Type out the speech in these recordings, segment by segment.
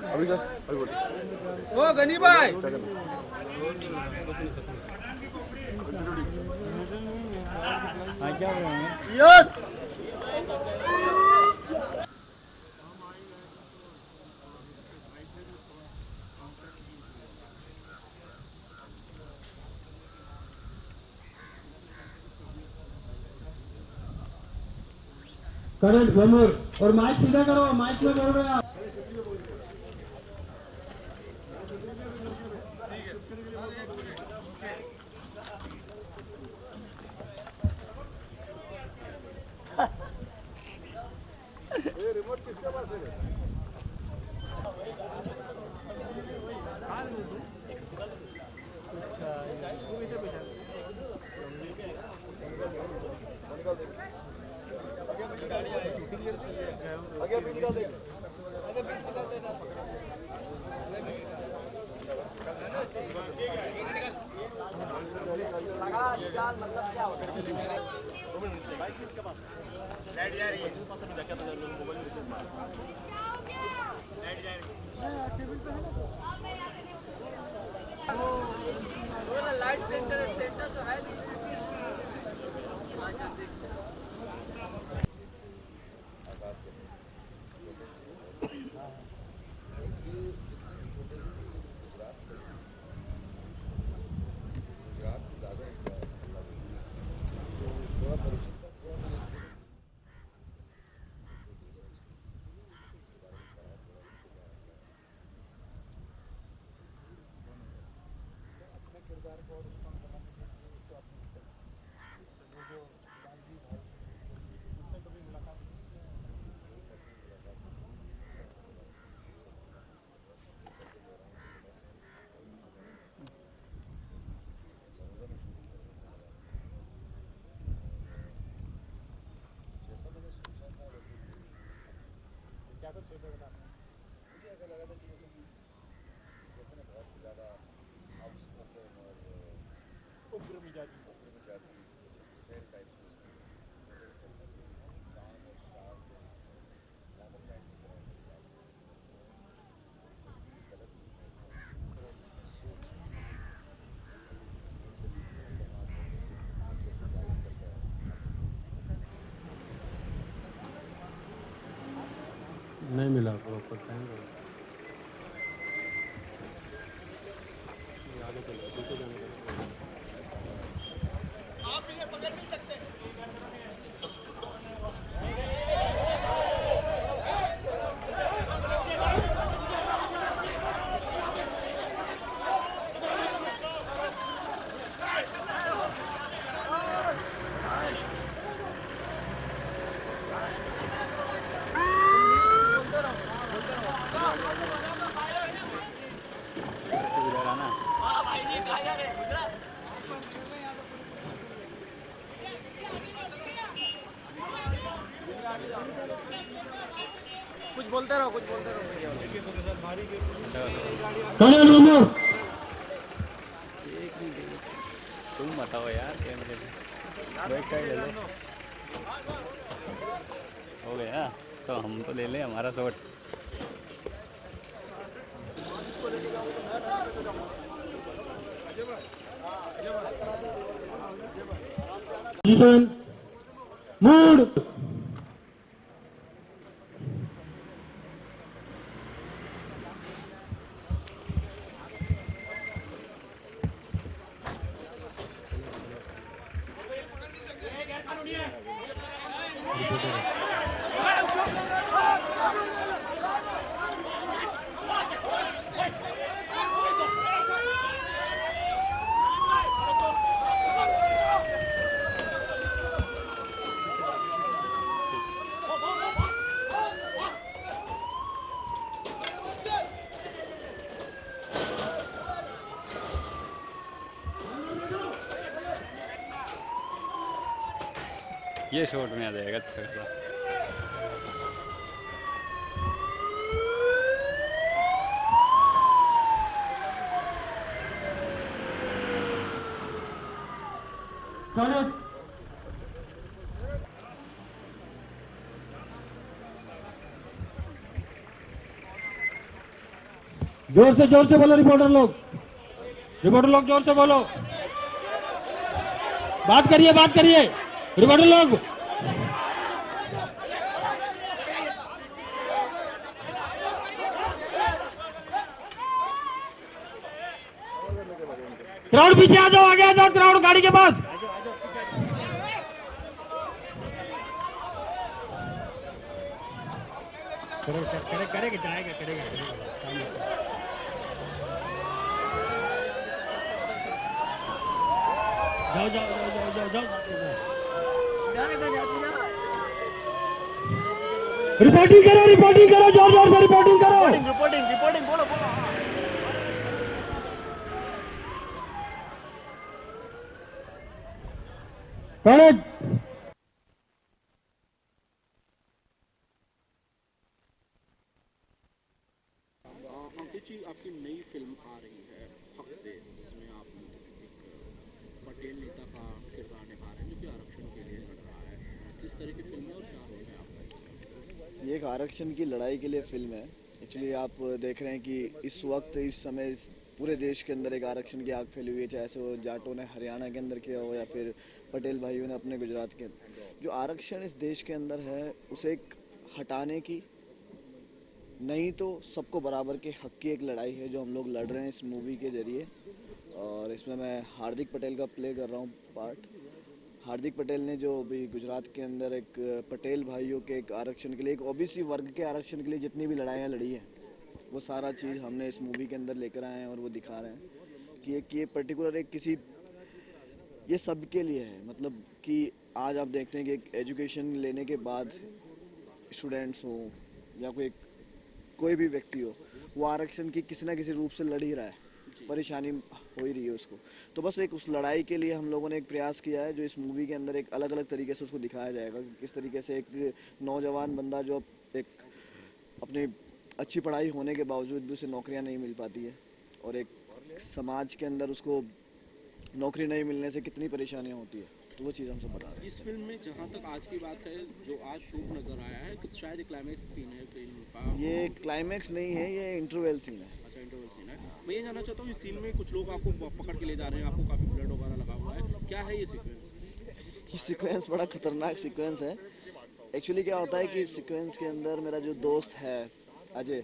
अभी सर अभी बोलिए। ओ गनी भाई हाँ क्या बोल रहे हैं? यस करंट वन और माइक सीधा करो, माइक में बोल रहे हैं आप। रिमोट किसके पास है? आगे भी निकाल देगा। आगे भी निकाल देगा। लगा निकाल मतलब क्या होता है? 2 मिनट बाइक किसके पास? लाइट जा रही है। पास में जाके तो लोग मोबाइल में रिचार्ज मार। लाइट जा रही है। टेबल पे है ना? वो लाइट सेंटर तो है नहीं। मुझे ऐसा लगा था कि जैसे ना बहुत ज़्यादा आउटस्पोकन और उग्र मिजाजी सेल टाइप काम और शार्प ग्लैमर टाइप की तरह मेरे साथ गलत सोच जैसे पालन करता है। नहीं मिला प्रॉपर टाइम आगे चलो पीछे जाने का। आप इन्हें पकड़ नहीं सकते। कुछ बोलते रहो तुम बताओ यार कैमरे में बैक साइड ले लो। हो गया तो हम तो ले लें हमारा शॉट। मूड ये शॉट में आ जाएगा अच्छा खासा। चलो जोर से बोलो रिपोर्टर लोग जोर से बोलो, बात करिए रिपोर्टर लोग। क्राउड पीछे आ जाओ, आगे आ जाओ, क्राउड गाड़ी के पास। जाओ। रिपोर्टिंग करो, जोर से रिपोर्टिंग करो। रिपोर्टिंग बोलो। अंकित जी, आपकी नई फिल्म आ रही है हक से, जिसमें आप एक पटेल नेता का किरदार निभा रहे हैं जो कि आरक्षण के लिए लड़ रहा है। किस तरह की फिल्म है और क्या रोल है आपका? ये एक आरक्षण की लड़ाई के लिए फिल्म है। एक्चुअली आप देख रहे हैं कि इस वक्त इस समय पूरे देश के अंदर एक आरक्षण की आग फैली हुई है, चाहे वो जाटों ने हरियाणा के अंदर किया हो या फिर पटेल भाइयों ने अपने गुजरात के। जो आरक्षण इस देश के अंदर है उसे एक हटाने की नहीं तो सबको बराबर के हक की एक लड़ाई है जो हम लोग लड़ रहे हैं इस मूवी के जरिए। और इसमें मैं हार्दिक पटेल का प्ले कर रहा हूँ पार्ट। हार्दिक पटेल ने जो अभी गुजरात के अंदर एक पटेल भाइयों के एक आरक्षण के लिए, एक ओबीसी वर्ग के आरक्षण के लिए जितनी भी लड़ाइयाँ लड़ी हैं वो सारा चीज़ हमने इस मूवी के अंदर लेकर आए हैं और वो दिखा रहे हैं कि ये पर्टिकुलर एक किसी, ये सब के लिए है। मतलब कि आज आप देखते हैं कि एक एजुकेशन लेने के बाद स्टूडेंट्स हो या कोई भी व्यक्ति हो, वो आरक्षण की किसी ना किसी रूप से लड़ ही रहा है, परेशानी हो ही रही है उसको। तो बस एक उस लड़ाई के लिए हम लोगों ने एक प्रयास किया है जो इस मूवी के अंदर एक अलग अलग तरीके से उसको दिखाया जाएगा कि किस तरीके से एक नौजवान बंदा जो एक अपनी अच्छी पढ़ाई होने के बावजूद भी उसे नौकरियां नहीं मिल पाती है और एक समाज के अंदर उसको नौकरी नहीं मिलने से कितनी परेशानियां होती है, तो वो चीज़ हम सब बता रहे हैं। इस फिल्म में जहाँ तक आज की बात है, जो आज शूट नजर आया है, कुछ शायद क्लाइमैक्स सीन है फिल्म का। ये क्लाइमैक्स नहीं है, ये इंटरवल सीन है। अच्छा, इंटरवल सीन है। मैं ये जानना चाहता हूँ, इस सीन में कुछ लोग आपको पकड़ के ले जा रहे हैं, आपको काफ़ी ब्लड वगैरह लगा हुआ है, क्या है ये सीक्वेंस? ये सीक्वेंस बड़ा खतरनाक सीक्वेंस है। एक्चुअली क्या होता है कि इस सीक्वेंस के अंदर मेरा जो दोस्त है अजय,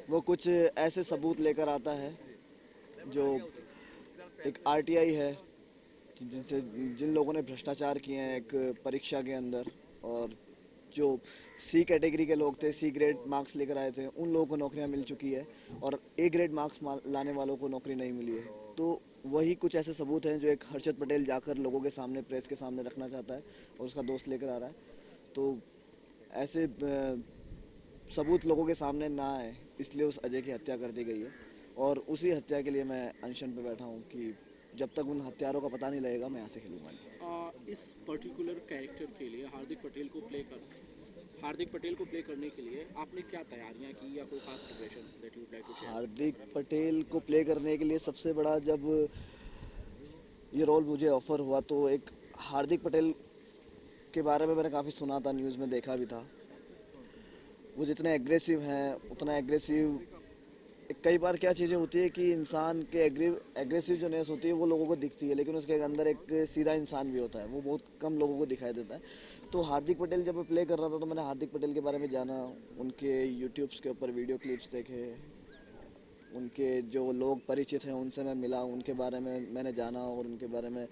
वो कुछ ऐसे सबूत लेकर आता है जो एक आरटीआई है जिन लोगों ने भ्रष्टाचार किए हैं एक परीक्षा के अंदर, और जो सी कैटेगरी के लोग थे, सी ग्रेड मार्क्स लेकर आए थे, उन लोगों को नौकरियां मिल चुकी है और ए ग्रेड मार्क्स लाने वालों को नौकरी नहीं मिली है। तो वही कुछ ऐसे सबूत हैं जो एक हर्षद पटेल जाकर लोगों के सामने, प्रेस के सामने रखना चाहता है और उसका दोस्त लेकर आ रहा है। तो ऐसे सबूत लोगों के सामने ना आए इसलिए उस अजय की हत्या कर दी गई है और उसी हत्या के लिए मैं अनशन पे बैठा हूँ कि जब तक उन हत्यारों का पता नहीं लगेगा मैं यहाँ से खेलूंगा नहीं। इस पर्टिकुलर कैरेक्टर के लिए हार्दिक पटेल को प्ले करने के लिए आपने क्या तैयारियां की या कोई खास preparation that you would like to share? Hardik Patel को प्ले करने के लिए सबसे बड़ा, जब ये रोल मुझे ऑफर हुआ तो एक हार्दिक पटेल के बारे में मैंने काफ़ी सुना था, न्यूज़ में देखा भी था। वो जितने एग्रेसिव हैं उतना एग्रेसिव, कई बार क्या चीज़ें होती है कि इंसान के एग्रेसिव जो नेस होती है वो लोगों को दिखती है, लेकिन उसके अंदर एक सीधा इंसान भी होता है, वो बहुत कम लोगों को दिखाई देता है। तो हार्दिक पटेल जब मैं प्ले कर रहा था तो मैंने हार्दिक पटेल के बारे में जाना, उनके यूट्यूब्स के ऊपर वीडियो क्लिप्स देखे, उनके जो लोग परिचित हैं उनसे मैं मिला, उनके बारे में मैंने जाना और उनके बारे में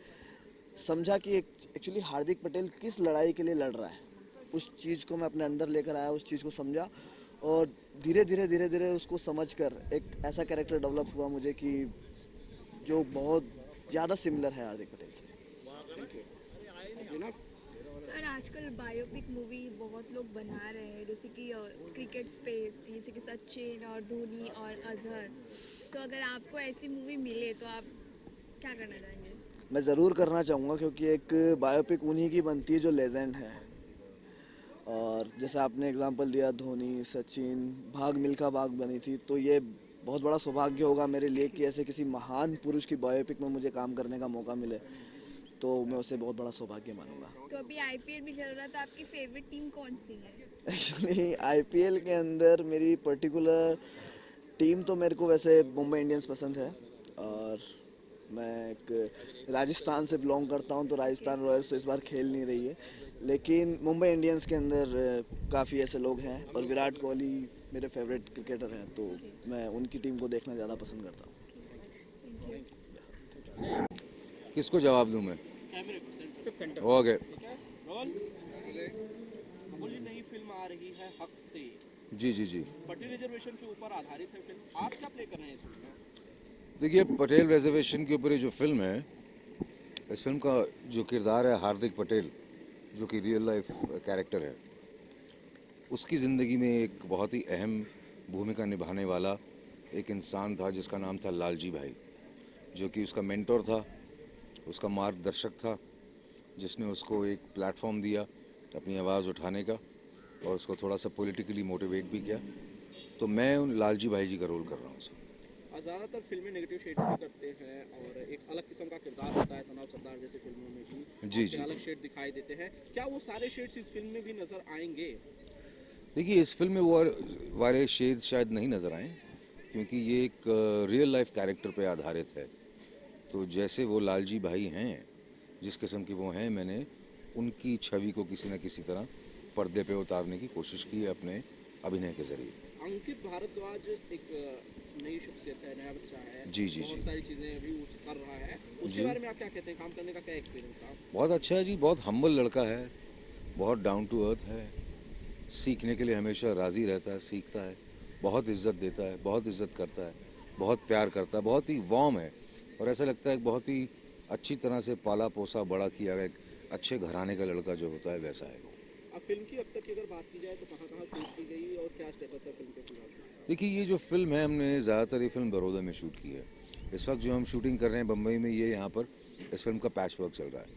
समझा कि एक्चुअली हार्दिक पटेल किस लड़ाई के लिए लड़ रहा है। उस चीज़ को मैं अपने अंदर लेकर आया, उस चीज़ को समझा और धीरे धीरे उसको समझकर एक ऐसा कैरेक्टर डेवलप हुआ मुझे कि जो बहुत ज़्यादा सिमिलर है हार्दिक पटेल से। सर, आजकल बायोपिक मूवी बहुत लोग बना रहे हैं, जैसे कि क्रिकेट स्पेस, जैसे कि सचिन और धोनी और अजहर। तो अगर आपको ऐसी मूवी मिले तो आप क्या करना चाहेंगे? मैं ज़रूर करना चाहूँगा, क्योंकि एक बायोपिक उन्हीं की बनती है जो लेजेंड है। और जैसे आपने एग्जांपल दिया धोनी, सचिन, भाग मिल्खा भाग बनी थी, तो ये बहुत बड़ा सौभाग्य होगा मेरे लिए कि ऐसे किसी महान पुरुष की बायोपिक में मुझे काम करने का मौका मिले, तो मैं उसे बहुत बड़ा सौभाग्य मानूंगा। तो अभी आईपीएल भी चल रहा है, तो आपकी फेवरेट टीम कौन सी है? एक्चुअली आईपीएल के अंदर मेरी पर्टिकुलर टीम तो मेरे को वैसे मुंबई इंडियंस पसंद है, और मैं एक राजस्थान से बिलोंग करता हूं, तो राजस्थान रॉयल्स तो इस बार खेल नहीं रही है, लेकिन मुंबई इंडियंस के अंदर काफ़ी ऐसे लोग हैं, और विराट कोहली मेरे फेवरेट क्रिकेटर हैं, तो मैं उनकी टीम को देखना ज़्यादा पसंद करता हूँ। किसको जवाब दूं मैं? ओके, अमूल्य नई फिल्म आ रही है हक से, जी पटेल रिजर्वेशन के ऊपर आधारित है फिल्म, आप क्या प्ले कर रहे हैं इस फिल्म में? देखिए, पटेल रिजर्वेशन के ऊपर ये जो फिल्म है, इस फिल्म का जो किरदार है हार्दिक पटेल, जो कि रियल लाइफ कैरेक्टर है, उसकी ज़िंदगी में एक बहुत ही अहम भूमिका निभाने वाला एक इंसान था जिसका नाम था लालजी भाई, जो कि उसका मेंटोर था, उसका मार्गदर्शक था, जिसने उसको एक प्लेटफॉर्म दिया अपनी आवाज़ उठाने का, और उसको थोड़ा सा पॉलिटिकली मोटिवेट भी किया। तो मैं उन लालजी भाई जी का रोल कर रहा हूँ उसमें। ज़्यादातर फिल्में नेगेटिव शेड भी करते हैं और एक अलग किस्म का किरदार होता है, सनाव सरदार जैसे फिल्मों में भी जी अलग शेड दिखाई देते हैं। क्या वो सारे शेड्स इस फिल्म में भी नजर आएंगे? देखिए, इस फिल्म में वो वाले शेड शायद नहीं नज़र आए, क्योंकि ये एक रियल लाइफ कैरेक्टर पे आधारित है। तो जैसे वो लालजी भाई हैं, जिस किस्म की वो हैं, मैंने उनकी छवि को किसी न किसी तरह पर्दे पे उतारने की कोशिश की है अपने अभिनय के जरिए। अंकित भारद्वाज एक नई शख्सियत है, नया बच्चा है, जी बहुत सारी चीज़ें अभी वो कर रहा है, उसके बारे में आप क्या कहते हैं? काम करने का क्या एक्सपीरियंस था? बहुत अच्छा है जी, बहुत हम्बल लड़का है, बहुत डाउन टू अर्थ है, सीखने के लिए हमेशा राज़ी रहता है, सीखता है, बहुत इज्जत देता है, बहुत इज्जत करता है, बहुत प्यार करता है, बहुत ही वार्म है, और ऐसा लगता है बहुत ही अच्छी तरह से पाला पोसा बड़ा किया गया एक अच्छे घराने का लड़का जो होता है, वैसा है वो। अब फिल्म की अब तक की अगर बात की जाए तो कहाँ शूट की गई और क्या स्टेटस है फिल्म के फिलहाल? देखिए, ये जो फिल्म है, हमने ज़्यादातर ये फिल्म बड़ौदा में शूट की है। इस वक्त जो हम शूटिंग कर रहे हैं बम्बई में, ये यहाँ पर इस फिल्म का पैच वर्क चल रहा है,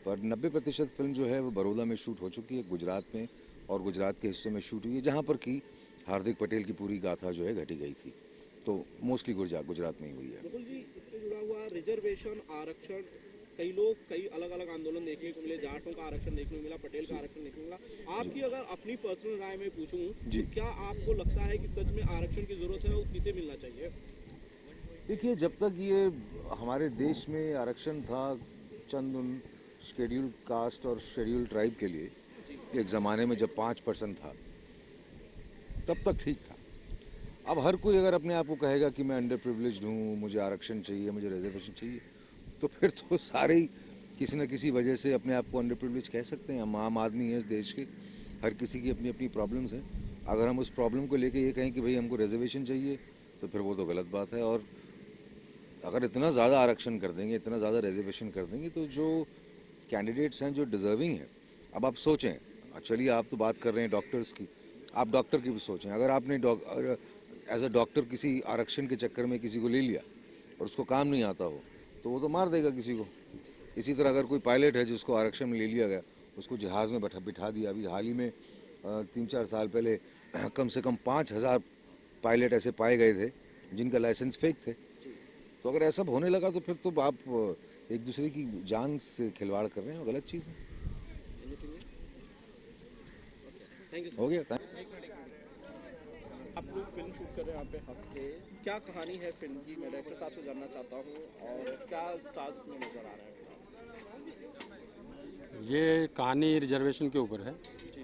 पर 90% फिल्म जो है वो बड़ौदा में शूट हो चुकी है, गुजरात में और गुजरात के हिस्सों में शूट हुई है, जहाँ पर कि हार्दिक पटेल की पूरी गाथा जो है घटी गई थी। तो मोस्टली गुजरात में ही हुई है। बिल्कुल जी, इससे जुड़ा हुआ रिजर्वेशन, आरक्षण, कई लोग कई अलग अलग आंदोलन देखने को मिले, जाटों का आरक्षण देखने को मिला, पटेल का आरक्षण देखने को मिला। आपकी अगर अपनी पर्सनल राय में पूछूं तो क्या आपको लगता है कि सच में आरक्षण की जरूरत है और किसे मिलना चाहिए? देखिए, जब तक ये हमारे देश में आरक्षण था चंद उन शेड्यूल्ड कास्ट और शेड्यूल्ड ट्राइब के लिए, एक ज़माने में जब 5% था, तब तक ठीक था। अब हर कोई अगर अपने आप को कहेगा कि मैं अंडर प्रिविलेज्ड हूँ, मुझे आरक्षण चाहिए, मुझे रिजर्वेशन चाहिए, तो फिर तो सारे ही किसी न किसी वजह से अपने आप को अंडर प्रिविलेज कह सकते हैं। हम आम आदमी हैं इस देश के, हर किसी की अपनी अपनी प्रॉब्लम्स हैं। अगर हम उस प्रॉब्लम को लेके ये कहें कि भाई हमको रिजर्वेशन चाहिए, तो फिर वो तो गलत बात है। और अगर इतना ज़्यादा आरक्षण कर देंगे, इतना ज़्यादा रिजर्वेशन कर देंगे, तो जो कैंडिडेट्स हैं जो डिज़र्विंग हैं, अब आप सोचें, चलिए आप तो बात कर रहे हैं डॉक्टर्स की, आप डॉक्टर की भी सोचें। अगर आपने एज अ डॉक्टर किसी आरक्षण के चक्कर में किसी को ले लिया और उसको काम नहीं आता हो, तो वो तो मार देगा किसी को। इसी तरह अगर कोई पायलट है जिसको आरक्षण में ले लिया गया, उसको जहाज़ में बिठा दिया। अभी हाल ही में 3-4 साल पहले कम से कम 5000 पायलट ऐसे पाए गए थे जिनका लाइसेंस फेक थे। तो अगर ऐसा होने लगा तो फिर तो आप एक दूसरे की जान से खिलवाड़ कर रहे हैं, गलत चीज़ है। हो गया। आप लोग फिल्म शूट कर रहे हैं यहाँ पे हक से, क्या कहानी है फिल्म की? मैं डायरेक्टर साहब से जानना चाहता हूँ, और क्या स्टार्स में नजर आ रहा है? ये कहानी रिजर्वेशन के ऊपर है,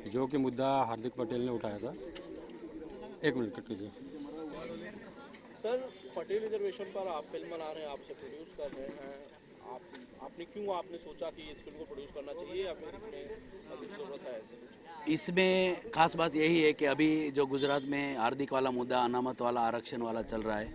जो कि मुद्दा हार्दिक पटेल ने उठाया था। एक मिनट कट कीजिए सर, पटेल रिजर्वेशन पर आप फिल्म बना रहे हैं, आपसे प्रोड्यूस कर रहे हैं, आपने सोचा कि इस फिल्म को प्रोड्यूस करना चाहिए या फिर इसमें जरूरत है ऐसे कुछ? इसमें खास बात यही है कि अभी जो गुजरात में हार्दिक वाला मुद्दा, अनामत वाला, आरक्षण वाला चल रहा है,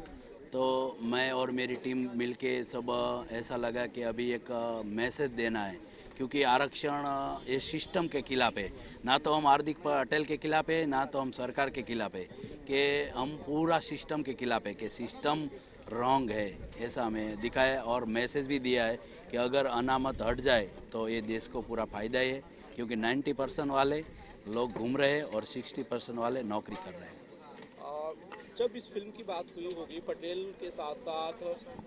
तो मैं और मेरी टीम मिलके सब ऐसा लगा कि अभी एक मैसेज देना है, क्योंकि आरक्षण ये सिस्टम के खिलाफ है। ना तो हम हार्दिक पटेल के खिलाफ है, ना तो हम सरकार के खिलाफ है, कि हम पूरा सिस्टम के खिलाफ है कि सिस्टम रॉन्ग है ऐसा हमें दिखाया और मैसेज भी दिया है कि अगर अनामत हट जाए तो ये देश को पूरा फ़ायदा ही है, क्योंकि 90% वाले लोग घूम रहे हैं और 60% वाले नौकरी कर रहे हैं। जब इस फिल्म की बात हुई होगी, पटेल के साथ साथ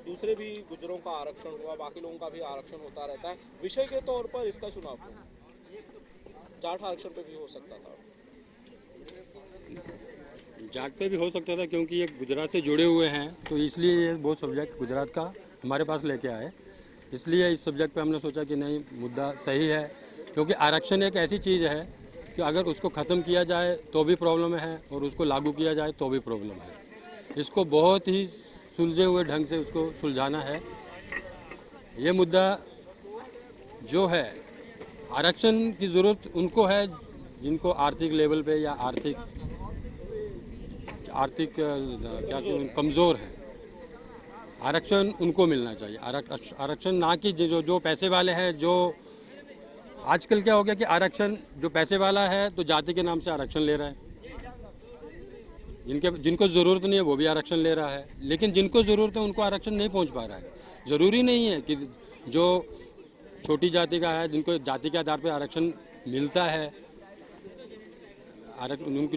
दूसरे भी गुजरों का आरक्षण हुआ, बाकी लोगों का भी आरक्षण होता रहता है, विषय के तौर पर इसका चुनाव क्यों? जाट आरक्षण पे भी हो सकता था। जाट पे भी हो सकता था क्योंकि ये गुजरात से जुड़े हुए हैं, तो इसलिए ये वो सब्जेक्ट गुजरात का हमारे पास लेके आए। इसलिए इस सब्जेक्ट पे हमने सोचा कि नहीं, मुद्दा सही है, क्योंकि आरक्षण एक ऐसी चीज़ है कि अगर उसको ख़त्म किया जाए तो भी प्रॉब्लम है और उसको लागू किया जाए तो भी प्रॉब्लम है। इसको बहुत ही सुलझे हुए ढंग से उसको सुलझाना है। ये मुद्दा जो है, आरक्षण की ज़रूरत उनको है जिनको आर्थिक लेवल पे या आर्थिक कमज़ोर है। आरक्षण उनको मिलना चाहिए। आरक्षण ना कि जो पैसे वाले हैं। जो आजकल क्या हो गया कि आरक्षण जो पैसे वाला है तो जाति के नाम से आरक्षण ले रहा है, जिनको ज़रूरत नहीं है वो भी आरक्षण ले रहा है, लेकिन जिनको ज़रूरत है उनको आरक्षण नहीं पहुंच पा रहा है। ज़रूरी नहीं है कि जो छोटी जाति का है, जिनको जाति के आधार पर आरक्षण मिलता है,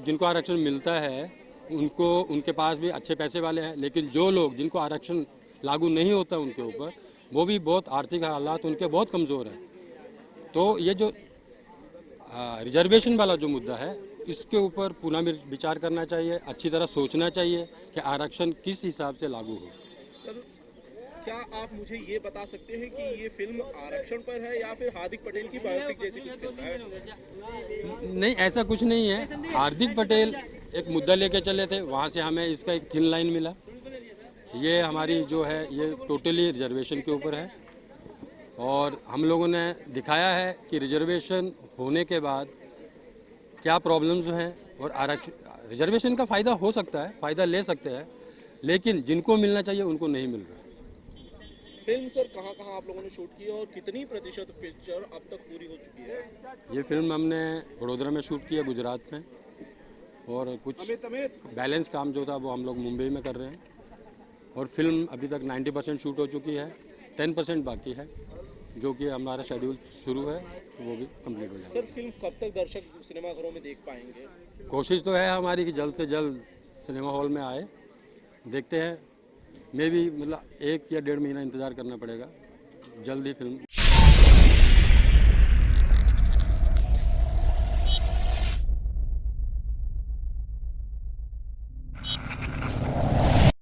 जिनको आरक्षण मिलता है उनको, उनके पास भी अच्छे पैसे वाले हैं, लेकिन जो लोग जिनको आरक्षण लागू नहीं होता उनके ऊपर, वो भी बहुत आर्थिक हालात उनके बहुत कमज़ोर हैं। तो ये जो रिजर्वेशन वाला जो मुद्दा है, इसके ऊपर पुनः विचार करना चाहिए, अच्छी तरह सोचना चाहिए कि आरक्षण किस हिसाब से लागू हो। सर, क्या आप मुझे ये बता सकते हैं कि ये फिल्म आरक्षण पर है या फिर हार्दिक पटेल की बायोपिक जैसी कुछ फिल्म है? नहीं, ऐसा कुछ नहीं है। हार्दिक पटेल एक मुद्दा लेके चले थे, वहाँ से हमें इसका एक थिन लाइन मिला। ये हमारी जो है ये टोटली रिजर्वेशन के ऊपर है और हम लोगों ने दिखाया है कि रिजर्वेशन होने के बाद क्या प्रॉब्लम्स हैं और आरक्षण रिजर्वेशन का फ़ायदा हो सकता है, फ़ायदा ले सकते हैं, लेकिन जिनको मिलना चाहिए उनको नहीं मिल रहा। फिल्म सर कहाँ आप लोगों ने शूट की और कितनी प्रतिशत पिक्चर अब तक पूरी हो चुकी है? ये फिल्म हमने वडोदरा में शूट की है, गुजरात में, और कुछ बैलेंस काम जो था वो हम लोग मुंबई में कर रहे हैं। और फिल्म अभी तक 90% शूट हो चुकी है, 10% बाकी है, जो कि हमारा शेड्यूल शुरू है तो वो भी कंप्लीट हो जाएगा। सर, फिल्म कब तक दर्शक सिनेमाघरों में देख पाएंगे? कोशिश तो है हमारी कि जल्द से जल्द सिनेमा हॉल में आए। देखते हैं, मे भी मतलब 1 या 1.5 महीना इंतज़ार करना पड़ेगा, जल्द ही फिल्म